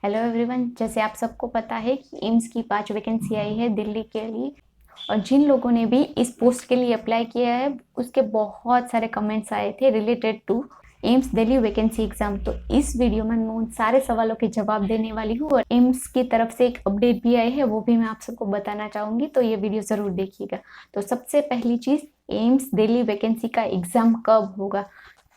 Hello everyone, जैसे आप सबको पता है कि एम्स की 5 वैकेंसी आई है दिल्ली के लिए। और जिन लोगों ने भी इस पोस्ट के लिए अप्लाई किया है उसके बहुत सारे कमेंट्स आए थे related to AIIMS Delhi vacancy exam. तो इस वीडियो में मैं उन सारे सवालों के जवाब देने वाली हूँ और एम्स की तरफ से एक अपडेट भी आई है, वो भी मैं आप सबको बताना चाहूँगी, तो ये वीडियो ज़रूर देखिएगा। तो सबसे पहली चीज़, एम्स दिल्ली वैकेंसी का एग्ज़ाम कब होगा।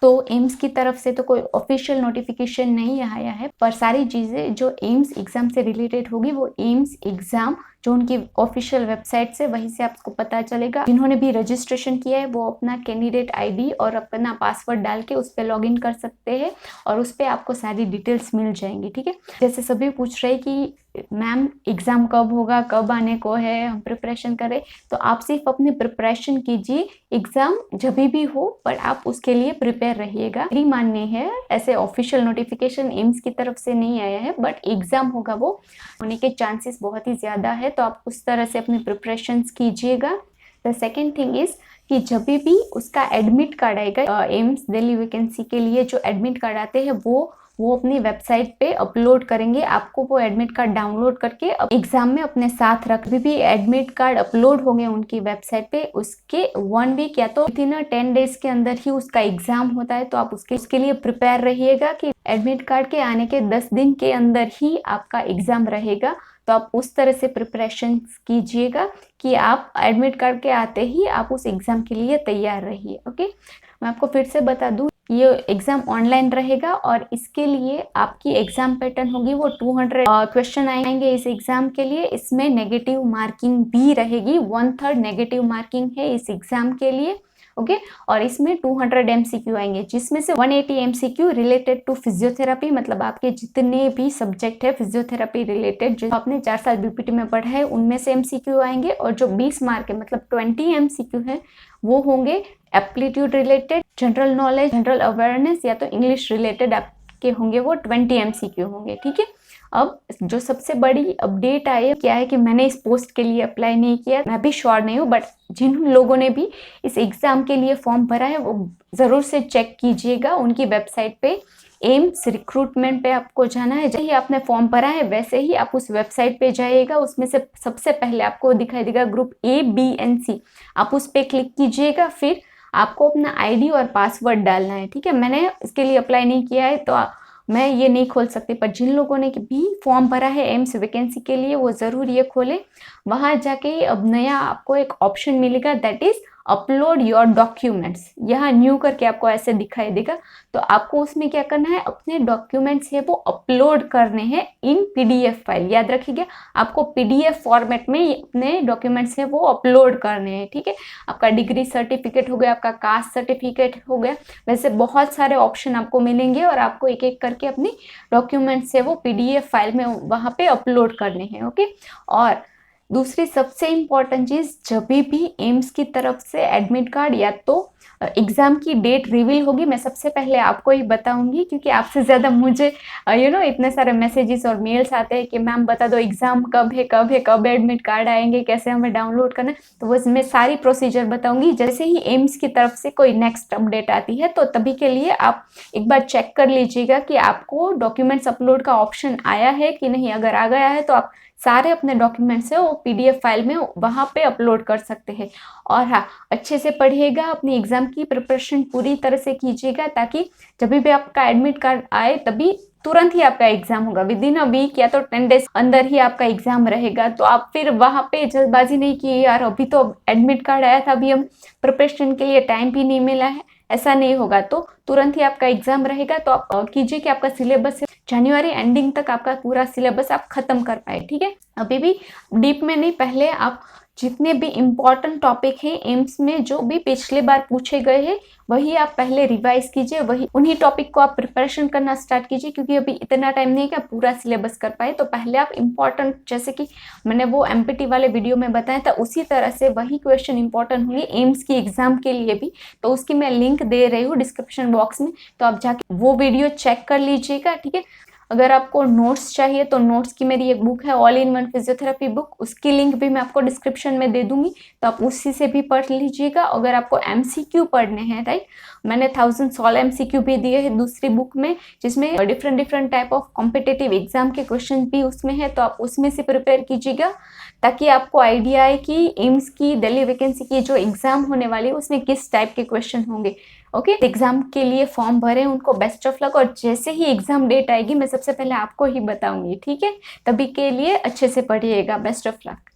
तो एम्स की तरफ से तो कोई ऑफिशियल नोटिफिकेशन नहीं आया है, पर सारी चीज़ें जो एम्स एग्ज़ाम से रिलेटेड होगी वो एम्स एग्ज़ाम जो उनकी ऑफिशियल वेबसाइट से, वहीं से आपको पता चलेगा। जिन्होंने भी रजिस्ट्रेशन किया है वो अपना कैंडिडेट आईडी और अपना पासवर्ड डाल के उस पर लॉगिन कर सकते हैं और उस पर आपको सारी डिटेल्स मिल जाएंगी। ठीक है, जैसे सभी पूछ रहे कि मैम एग्ज़ाम कब होगा, कब आने को है, हम प्रिपरेशन करें। तो आप सिर्फ अपनी प्रिपरेशन कीजिए, एग्ज़ाम जब भी हो पर आप उसके लिए प्रिपेयर रहिएगा। मेरी माननी है, ऐसे ऑफिशियल नोटिफिकेशन एम्स की तरफ से नहीं आया है, बट एग्ज़ाम होगा वो होने के चांसेस बहुत ही ज़्यादा है, तो आप उस तरह से अपनी प्रिपरेशंस कीजिएगा। द सेकेंड थिंग इज़ कि जब भी उसका एडमिट कार्ड आएगा, एम्स दिल्ली वैकेंसी के लिए जो एडमिट कार्ड आते हैं वो अपनी वेबसाइट पे अपलोड करेंगे। आपको वो एडमिट कार्ड डाउनलोड करके एग्जाम में अपने साथ रख भी एडमिट कार्ड अपलोड होंगे उनकी वेबसाइट पे, उसके 1 वीक या तो विद इन 10 डेज के अंदर ही उसका एग्जाम होता है। तो आप उसके लिए प्रिपेयर रहिएगा कि एडमिट कार्ड के आने के 10 दिन के अंदर ही आपका एग्जाम रहेगा। तो आप उस तरह से प्रिपरेशन कीजिएगा कि आप एडमिट कार्ड के आते ही आप उस एग्जाम के लिए तैयार रहिए। ओके, मैं आपको फिर से बता दूं, ये एग्जाम ऑनलाइन रहेगा और इसके लिए आपकी एग्जाम पैटर्न होगी वो 200 क्वेश्चन आएंगे इस एग्जाम के लिए। इसमें नेगेटिव मार्किंग भी रहेगी, 1/3 नेगेटिव मार्किंग है इस एग्जाम के लिए। ओके, और इसमें 200 एमसीक्यू आएंगे, जिसमें से 180 एमसीक्यू रिलेटेड टू फिजियोथेरापी, मतलब आपके जितने भी सब्जेक्ट है फिजियोथेरापी रिलेटेड जो आपने 4 साल बीपीटी में पढ़ा है उनमें से एमसीक्यू आएंगे। और जो 20 मार्क है, मतलब 20 एमसीक्यू है, वो होंगे aptitude related, general knowledge, general awareness या तो इंग्लिश रिलेटेड आपके होंगे, वो 20 एमसीक्यू होंगे। ठीक है, अब जो सबसे बड़ी अपडेट आई है क्या है कि मैंने इस पोस्ट के लिए अप्लाई नहीं किया, मैं भी श्योर नहीं हूँ, बट जिन लोगों ने भी इस एग्जाम के लिए फॉर्म भरा है वो ज़रूर से चेक कीजिएगा उनकी वेबसाइट पे। एम्स रिक्रूटमेंट पे आपको जाना है, जैसे ही आपने फॉर्म भरा है वैसे ही आप उस वेबसाइट पे जाइएगा। उसमें से सबसे पहले आपको दिखाई देगा group A, B and C, आप उस पर क्लिक कीजिएगा। फिर आपको अपना आईडी और पासवर्ड डालना है। ठीक है, मैंने इसके लिए अप्लाई नहीं किया है तो मैं ये नहीं खोल सकती, पर जिन लोगों ने भी फॉर्म भरा है एम्स वैकेंसी के लिए वो ज़रूर ये खोलें। वहाँ जाके अब नया आपको एक ऑप्शन मिलेगा, that is upload your documents. यहाँ न्यू करके आपको ऐसे दिखाई देगा, तो आपको उसमें क्या करना है, अपने डॉक्यूमेंट्स है वो अपलोड करने हैं इन पीडीएफ फाइल। याद रखिएगा, आपको पीडीएफ फॉर्मेट में अपने डॉक्यूमेंट्स है वो अपलोड करने हैं। ठीक है, आपका डिग्री सर्टिफिकेट हो गया, आपका कास्ट सर्टिफिकेट हो गया, वैसे बहुत सारे ऑप्शन आपको मिलेंगे और आपको एक एक करके अपनी डॉक्यूमेंट्स है वो पीडीएफ फाइल में वहाँ पे अपलोड करने हैं। ओके, और दूसरी सबसे इम्पॉर्टेंट चीज़, जब भी एम्स की तरफ से एडमिट कार्ड या तो एग्ज़ाम की डेट रिवील होगी, मैं सबसे पहले आपको ही बताऊंगी, क्योंकि आपसे ज़्यादा मुझे इतने सारे मैसेजेस और मेल्स आते हैं कि मैम बता दो एग्ज़ाम कब है, कब एडमिट कार्ड आएंगे, कैसे हमें डाउनलोड करना है। तो बस मैं सारी प्रोसीजर बताऊंगी। जैसे ही एम्स की तरफ से कोई नेक्स्ट अपडेट आती है तो तभी के लिए आप एक बार चेक कर लीजिएगा कि आपको डॉक्यूमेंट्स अपलोड का ऑप्शन आया है कि नहीं। अगर आ गया है तो आप सारे अपने डॉक्यूमेंट्स है वो पीडीएफ फाइल में वहाँ पे अपलोड कर सकते हैं। और हाँ, अच्छे से पढ़िएगा, अपनी एग्जाम की प्रिपरेशन पूरी तरह से कीजिएगा, ताकि जब भी आपका एडमिट कार्ड आए तभी तुरंत ही आपका एग्जाम होगा, विद इन अ वीक या तो 10 डेज अंदर ही आपका एग्जाम रहेगा। तो आप फिर वहाँ पे जल्दबाजी नहीं की, यार अभी तो एडमिट कार्ड आया था, अभी हम प्रिपरेशन के लिए टाइम भी नहीं मिला है, ऐसा नहीं होगा। तो तुरंत ही आपका एग्जाम रहेगा। तो आप कीजिए कि आपका सिलेबस जनवरी एंडिंग तक आपका पूरा सिलेबस आप खत्म कर पाए। ठीक है, अभी भी डीप में नहीं, पहले आप जितने भी इम्पॉर्टेंट टॉपिक हैं एम्स में जो भी पिछले बार पूछे गए हैं वही आप पहले रिवाइज कीजिए, वही उन्हीं टॉपिक को आप प्रिपरेशन करना स्टार्ट कीजिए, क्योंकि अभी इतना टाइम नहीं है कि आप पूरा सिलेबस कर पाए। तो पहले आप इम्पॉर्टेंट, जैसे कि मैंने वो एमपीटी वाले वीडियो में बताया था, उसी तरह से वही क्वेश्चन इंपॉर्टेंट होंगे एम्स की एग्जाम के लिए भी। तो उसकी मैं लिंक दे रही हूँ डिस्क्रिप्शन बॉक्स में, तो आप जाके वो वीडियो चेक कर लीजिएगा। ठीक है, अगर आपको नोट्स चाहिए तो नोट्स की मेरी एक बुक है, all in one physiotherapy book, उसकी लिंक भी मैं आपको डिस्क्रिप्शन में दे दूंगी, तो आप उसी से भी पढ़ लीजिएगा। अगर आपको एमसीक्यू पढ़ने हैं, राइट, मैंने 1000 सॉल्व MCQ भी दिए हैं दूसरी बुक में, जिसमें different type of competitive exam के क्वेश्चन भी उसमें है, तो आप उसमें से प्रिपेयर कीजिएगा ताकि आपको आइडिया आए कि एम्स की दिल्ली वैकेंसी की जो एग्जाम होने वाली है उसमें किस टाइप के क्वेश्चन होंगे। ओके, एग्जाम के लिए फॉर्म भरे, उनको बेस्ट ऑफ लक, और जैसे ही एग्जाम डेट आएगी मैं सबसे पहले आपको ही बताऊंगी, ठीक है? तभी के लिए अच्छे से पढ़िएगा, बेस्ट ऑफ लक।